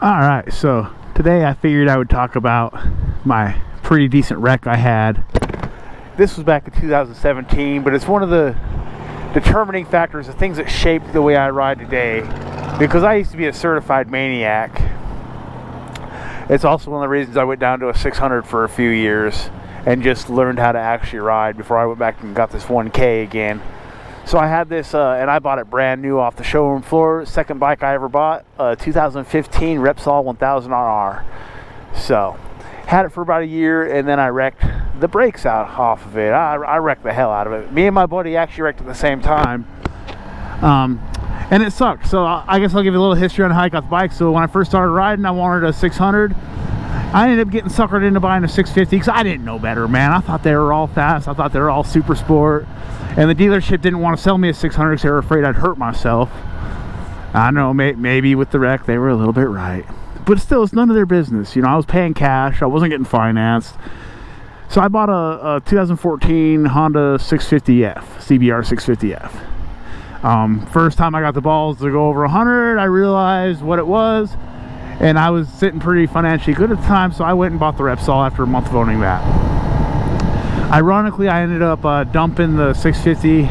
Alright, so today I figured I would talk about my pretty decent wreck I had. This was back in 2017, but it's one of the determining factors, the things that shaped the way I ride today, because I used to be a certified maniac. It's also one of the reasons I went down to a 600 for a few years and just learned how to actually ride before I went back and got this 1K again. So I had this, and I bought it brand new off the showroom floor. Second bike I ever bought, 2015 Repsol 1000RR. So, had it for about a year, and then I wrecked the brakes off of it. I wrecked the hell out of it. Me and my buddy actually wrecked at the same time. And it sucked. So I guess I'll give you a little history on how I got the bike. So when I first started riding, I wanted a 600. I ended up getting suckered into buying a 650 because I didn't know better, man. I thought they were all fast. I thought they were all super sport. And the dealership didn't want to sell me a 600 because they were afraid I'd hurt myself. I know, maybe with the wreck, they were a little bit right. But still, it's none of their business. You know, I was paying cash. I wasn't getting financed. So I bought a 2014 Honda 650F, CBR 650F. First time I got the balls to go over 100, I realized what it was. And I was sitting pretty financially good at the time, so I went and bought the Repsol after a month of owning that. Ironically, I ended up dumping the 650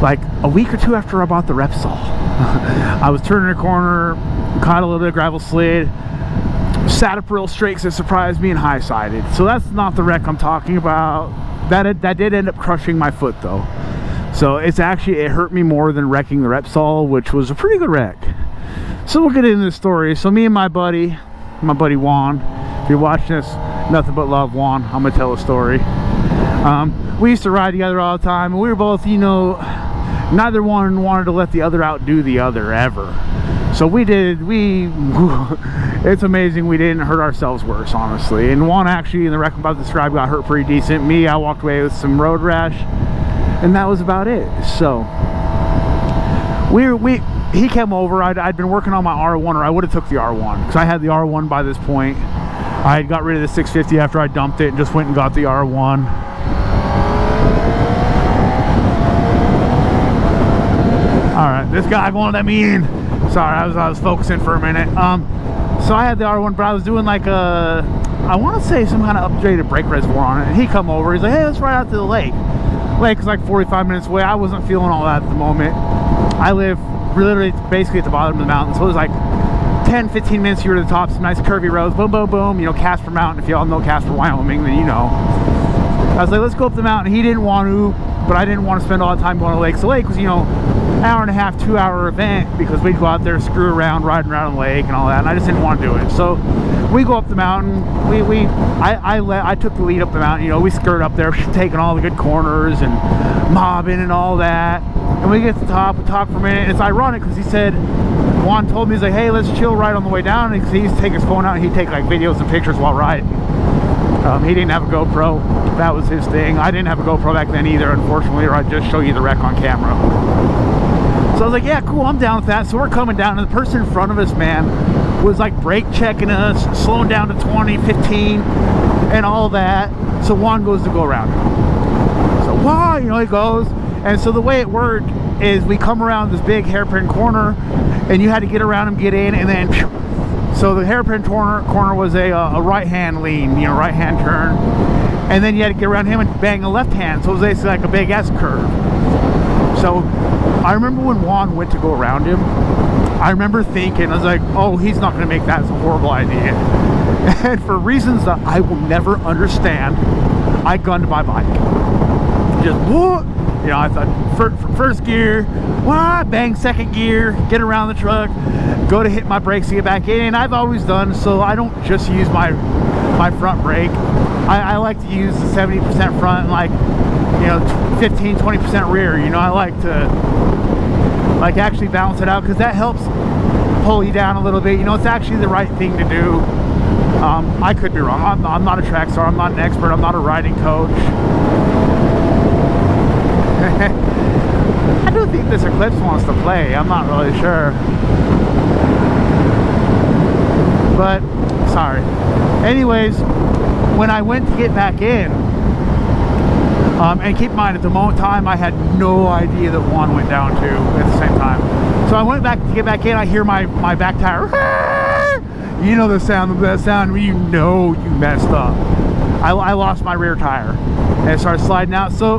like a week or two after I bought the Repsol. I was turning a corner, caught a little bit of gravel slid, sat up real straight because it surprised me, and high-sided. So that's not the wreck I'm talking about. That did end up crushing my foot though. So it hurt me more than wrecking the Repsol, which was a pretty good wreck. So we'll get into the story. So me and my buddy Juan, if you're watching this, nothing but love, Juan. I'm gonna tell a story. We used to ride together all the time, and we were both, you know, neither one wanted to let the other outdo the other ever. So it's amazing we didn't hurt ourselves worse, honestly. And Juan actually, in the wreck I'm about to describe, got hurt pretty decent. Me, I walked away with some road rash, and that was about it. So he came over. I'd been working on my R1, or I would have took the R1 because I had the R1 by this point. I had got rid of the 650 after I dumped it and just went and got the R1. Alright, this guy won't let me in. Sorry, I was focusing for a minute. So I had the R1, but I was doing like I want to say some kind of upgraded brake reservoir on it. And he come over, he's like, hey, let's ride out to the lake. Lake is like 45 minutes away. I wasn't feeling all that at the moment. I live literally basically at the bottom of the mountain, so it was like 10-15 minutes you were to the top, some nice curvy roads, boom boom boom, you know, Casper Mountain. If y'all know Casper, Wyoming, then you know. I was like, let's go up the mountain. He didn't want to, but I didn't want to spend all the time going to the lake. So the lake was, you know, hour and a half, 2 hour event, because we'd go out there, screw around, riding around the lake and all that, and I just didn't want to do it. So we go up the mountain. I took the lead up the mountain. You know, we skirt up there, taking all the good corners and mobbing and all that. And we get to the top, we talk for a minute. And it's ironic because Juan told me, he's like, hey, let's chill right on the way down. Because he used to take his phone out and he'd take like videos and pictures while riding. He didn't have a GoPro. That was his thing. I didn't have a GoPro back then either, unfortunately, or I'd just show you the wreck on camera. So I was like, yeah, cool, I'm down with that. So we're coming down, and the person in front of us, man, was like brake checking us, slowing down to 20, 15, and all that. So Juan goes to go around him. So why? You know, he goes. And so the way it worked is we come around this big hairpin corner, and you had to get around him, get in, and then so the hairpin corner was a right-hand lean, you know, right-hand turn, and then you had to get around him and bang a left hand. So it was basically like a big S curve. So I remember when Juan went to go around him, I remember thinking, I was like, oh, he's not going to make that. It's a horrible idea. And for reasons that I will never understand, I gunned my bike. Just what? You know, I thought first gear, bang, second gear, get around the truck, go to hit my brakes to get back in. And I've always done, so I don't just use my front brake. I like to use the 70% front and like, you know, 15-20% rear. You know, I like to actually balance it out because that helps pull you down a little bit. You know, it's actually the right thing to do. I could be wrong. I'm not a track star. I'm not an expert. I'm not a riding coach. I do think this Eclipse wants to play. I'm not really sure. But, sorry. Anyways, when I went to get back in, and keep in mind, at the time, I had no idea that Juan went down too at the same time. So I went back to get back in. I hear my back tire You know the sound, that sound when you know you messed up. I lost my rear tire and it started sliding out. So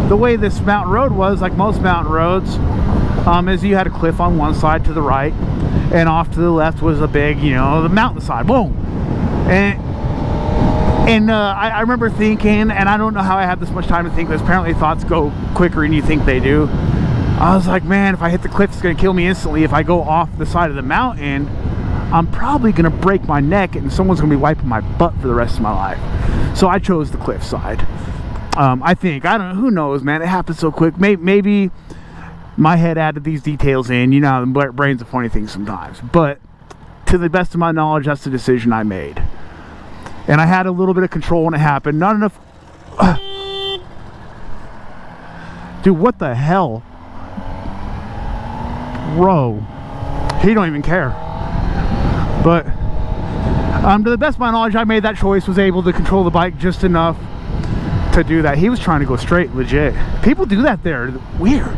the way this mountain road was, like most mountain roads, is you had a cliff on one side to the right, and off to the left was a big, you know, the mountainside. Boom. And I remember thinking, and I don't know how I had this much time to think this, apparently thoughts go quicker than you think they do. I was like, man, if I hit the cliff, it's gonna kill me instantly. If I go off the side of the mountain, I'm probably gonna break my neck and someone's gonna be wiping my butt for the rest of my life. So I chose the cliff side. I think, I don't know, who knows, man, it happened so quick. Maybe my head added these details in. You know how the brain's a funny thing sometimes. But to the best of my knowledge, that's the decision I made. And I had a little bit of control when it happened. Not enough. Dude, what the hell? Bro. He don't even care. But to the best of my knowledge, I made that choice, was able to control the bike just enough to do that. He was trying to go straight, legit. People do that there. Weird.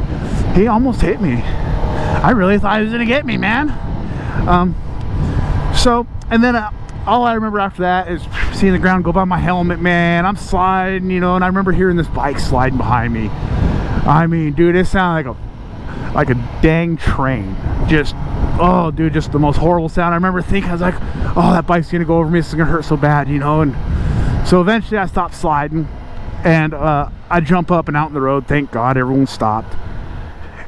He almost hit me. I really thought he was gonna get me, man. And then all I remember after that is seeing the ground go by my helmet, man. I'm sliding, you know, and I remember hearing this bike sliding behind me. I mean, dude, it sounded like a dang train. Just, oh, dude, just the most horrible sound. I remember thinking, I was like, oh, that bike's gonna go over me. It's gonna hurt so bad, you know. And so eventually I stopped sliding, and I jump up and out in the road. Thank God everyone stopped.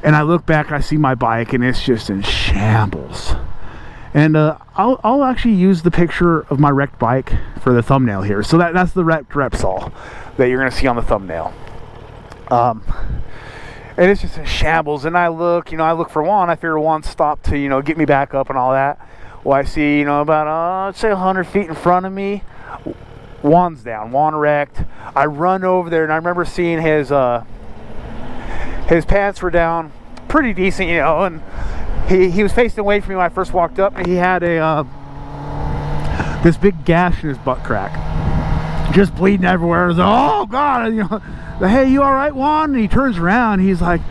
And I look back, I see my bike, and it's just in shambles. And I'll actually use the picture of my wrecked bike for the thumbnail here. So that's the wrecked Repsol that you're going to see on the thumbnail. And it's just in shambles. And I look for Juan. I figure Juan stopped to, you know, get me back up and all that. Well, I see, you know, about, I'd say 100 feet in front of me, Juan's down. Juan wrecked. I run over there, and I remember seeing his pants were down pretty decent, you know, and he was facing away from me when I first walked up, and he had this big gash in his butt crack, just bleeding everywhere. I was like, oh God, you know, hey, you all right, Juan? And he turns around, he's like,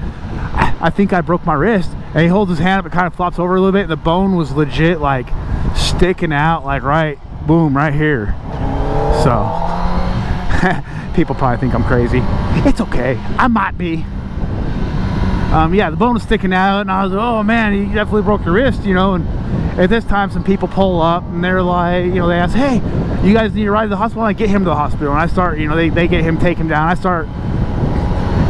I think I broke my wrist. And he holds his hand up, it kind of flops over a little bit, and the bone was legit like sticking out, like right, boom, right here. So people probably think I'm crazy. It's okay, I might be. Yeah, the bone was sticking out, and I was like, oh man, you definitely broke your wrist, you know. And at this time, some people pull up, and they're like, you know, they ask, hey, you guys need a ride to the hospital? And I get him to the hospital, and I start, you know, they get him, take him down. I start,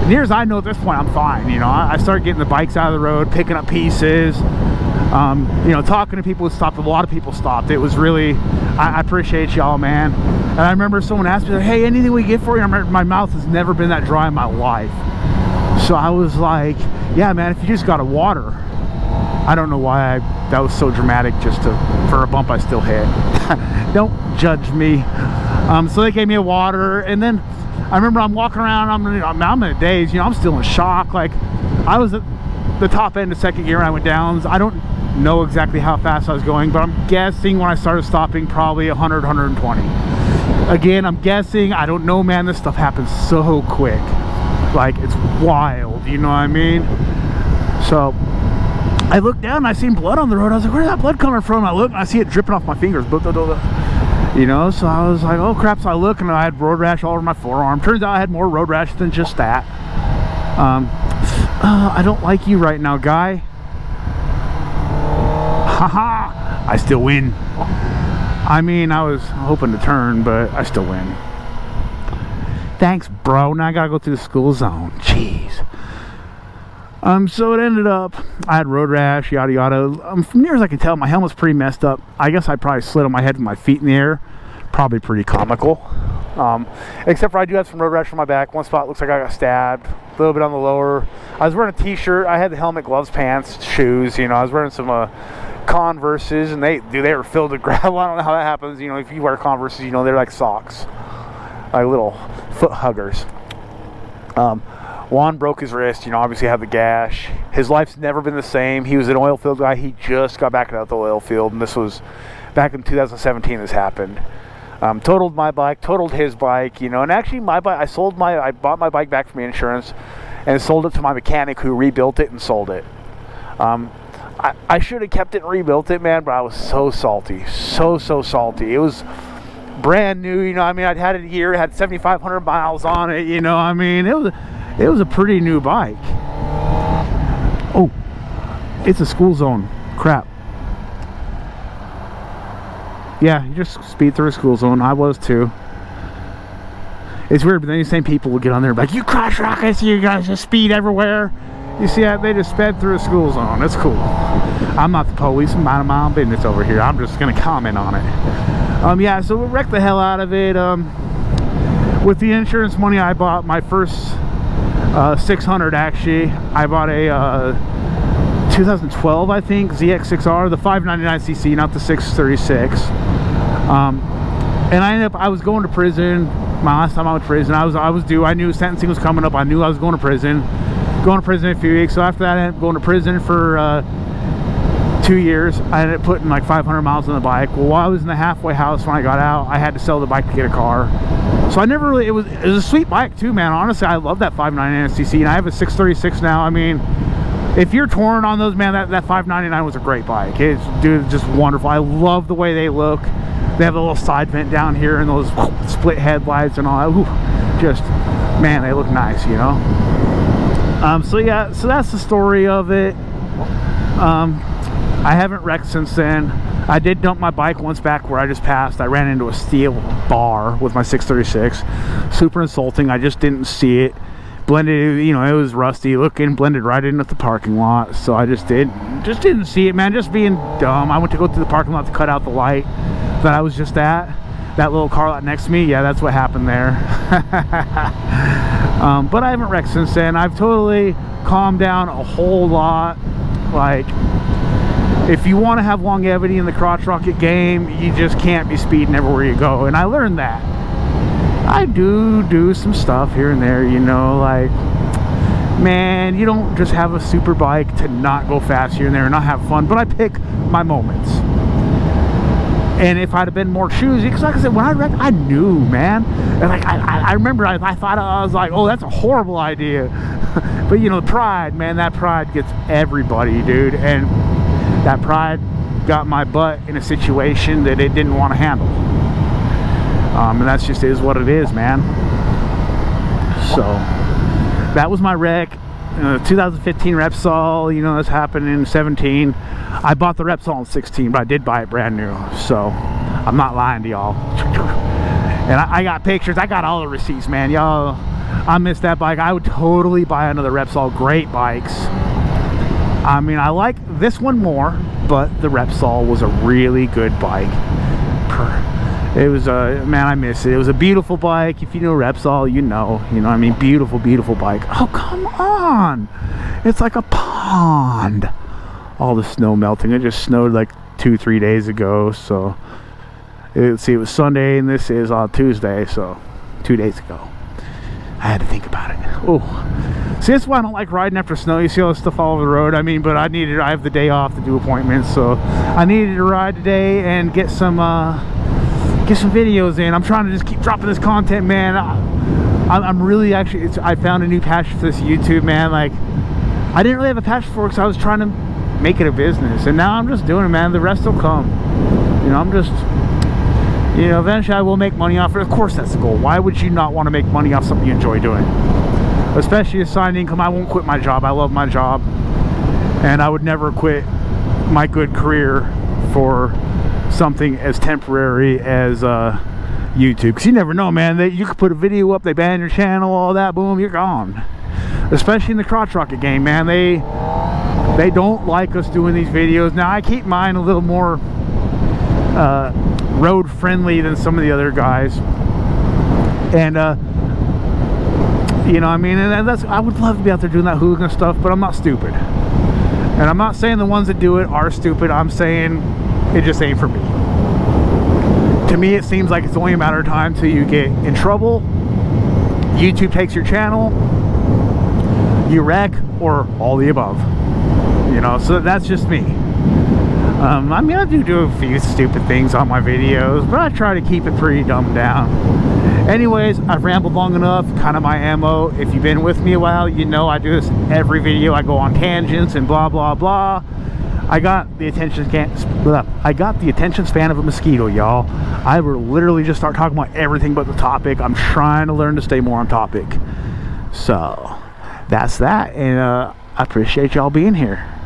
near as I know at this point, I'm fine, you know. I start getting the bikes out of the road, picking up pieces, you know, talking to people who stopped. A lot of people stopped. It was really, I appreciate y'all, man. And I remember someone asked me, like, hey, anything we get for you? I remember my mouth has never been that dry in my life. So I was like, yeah, man, if you just got a water. I don't know why that was so dramatic, just for a bump I still hit. Don't judge me. So they gave me a water, and then I remember I'm walking around, I'm in a daze, you know, I'm still in shock. Like, I was at the top end of second gear when I went down. I don't know exactly how fast I was going, but I'm guessing when I started stopping, probably 100, 120. Again, I'm guessing, I don't know, man, this stuff happens so quick. Like, it's wild, you know what I mean? So I look down and I seen blood on the road. I was like, where's that blood coming from? And I look and I see it dripping off my fingers, you know. So I was like, oh crap. So I look, and I had road rash all over my forearm. Turns out I had more road rash than just that. I don't like you right now, guy. Haha, I still win. I mean, I was hoping to turn, but I still win. Thanks, bro. Now I gotta go through the school zone. Jeez. So it ended up, I had road rash, yada yada. From near as I can tell, my helmet's pretty messed up. I guess I probably slid on my head with my feet in the air. Probably pretty comical. Except for I do have some road rash on my back. One spot looks like I got stabbed. A little bit on the lower. I was wearing a t-shirt. I had the helmet, gloves, pants, shoes. You know, I was wearing some Converses, and they were filled with gravel. I don't know how that happens. You know, if you wear Converses, you know, they're like socks. Like little foot huggers. Juan broke his wrist, you know, obviously had the gash. His life's never been the same. He was an oil field guy. He just got back out the oil field, and this was back in 2017 this happened. Totaled my bike, totaled his bike, you know, and actually my bike, I bought my bike back from the insurance and sold it to my mechanic who rebuilt it and sold it. I should have kept it and rebuilt it, man, but I was so salty. So salty. It was brand new, you know. I mean, I'd had it a year, it had 7,500 miles on it, you know. I mean, it was a pretty new bike. Oh, it's a school zone. Crap. Yeah, you just speed through a school zone. I was too. It's weird, but then these same people will get on there and be like, you crash rockets, you guys just speed everywhere. You see that? They just sped through a school zone. That's cool. I'm not the police. I'm minding my own business over here. I'm just going to comment on it. Yeah, so we wrecked the hell out of it. With the insurance money, I bought my first 600, actually. I bought a 2012, I think, ZX6R, the 599cc, not the 636. And I was going to prison. My last time I went to prison, I was due. I knew sentencing was coming up. I knew I was going to prison. Going to prison in a few weeks. So after that, I ended up going to prison for 2 years. I ended up putting like 500 miles on the bike. Well, while I was in the halfway house when I got out, I had to sell the bike to get a car. So I never really, it was a sweet bike too, man. Honestly, I love that 599cc, and I have a 636 now. I mean, if you're torn on those, man, that 599 was a great bike. It's, dude, just wonderful. I love the way they look. They have a little side vent down here and those split headlights and all that. Ooh, just, man, they look nice, you know. So yeah, so that's the story of it. I haven't wrecked since then. I did dump my bike once back where I just passed. I ran into a steel bar with my 636. Super insulting. I just didn't see it. Blended, you know, it was rusty looking, blended right into the parking lot. So I just didn't see it, man. Just being dumb. I went to go through the parking lot to cut out the light that I was just at. That little car lot next to me, yeah, that's what happened there. But I haven't wrecked since then. I've totally calmed down a whole lot. Like, if you want to have longevity in the crotch rocket game, you just can't be speeding everywhere you go. And I learned that. I do some stuff here and there, you know, like, man, you don't just have a super bike to not go fast here and there and not have fun. But I pick my moments. And if I'd have been more choosy, because like I said, when I wrecked, I knew, man. And like I remember, I thought, I was like, oh, that's a horrible idea. But you know, pride, man, that pride gets everybody, dude. And that pride got my butt in a situation that it didn't want to handle. And that's just is what it is, man. So that was my wreck. 2015 Repsol, you know, this happened in 17. I bought the Repsol in 16, but I did buy it brand new, so I'm not lying to y'all. And I got pictures, I got all the receipts, man. Y'all, I missed that bike. I would totally buy another Repsol. Great bikes. I mean, I like this one more, but the Repsol was a really good bike. It was a, man, I miss it. It was a beautiful bike. If you know Repsol, you know what I mean. Beautiful bike. Oh, come on. It's like a pond. All the snow melting. It just snowed like 2-3 days ago. So, let's see, it was Sunday and this is on Tuesday. So, 2 days ago. I had to think about it. Oh, see, that's why I don't like riding after snow. You see all this stuff all over the road. I mean, but I have the day off to do appointments. So, I needed to ride today and get some videos in. I'm trying to just keep dropping this content, man. I'm really actually, I found a new passion for this YouTube, man. Like, I didn't really have a passion for it because I was trying to make it a business, and now I'm just doing it, man. The rest will come. You know, I'm just, you know, eventually I will make money off it. Of course, that's the goal. Why would you not want to make money off something you enjoy doing? Especially a side income. I won't quit my job. I love my job, and I would never quit my good career for something as temporary as YouTube, because you never know, man. You could put a video up, they ban your channel, all that, boom, you're gone. Especially in the crotch rocket game, man. They don't like us doing these videos. Now I keep mine a little more road friendly than some of the other guys, and you know, I mean, and that's, I would love to be out there doing that hooligan stuff, but I'm not stupid. And I'm not saying the ones that do it are stupid. I'm saying it just ain't for me. To me, it seems like it's only a matter of time till you get in trouble, YouTube takes your channel, you wreck, or all the above. You know, so that's just me. I mean, I do a few stupid things on my videos, but I try to keep it pretty dumbed down. Anyways, I've rambled long enough, kind of my MO. If you've been with me a while, you know I do this every video. I go on tangents and blah, blah, blah. I got the attention span of a mosquito, y'all. I will literally just start talking about everything but the topic. I'm trying to learn to stay more on topic. So that's that, and I appreciate y'all being here.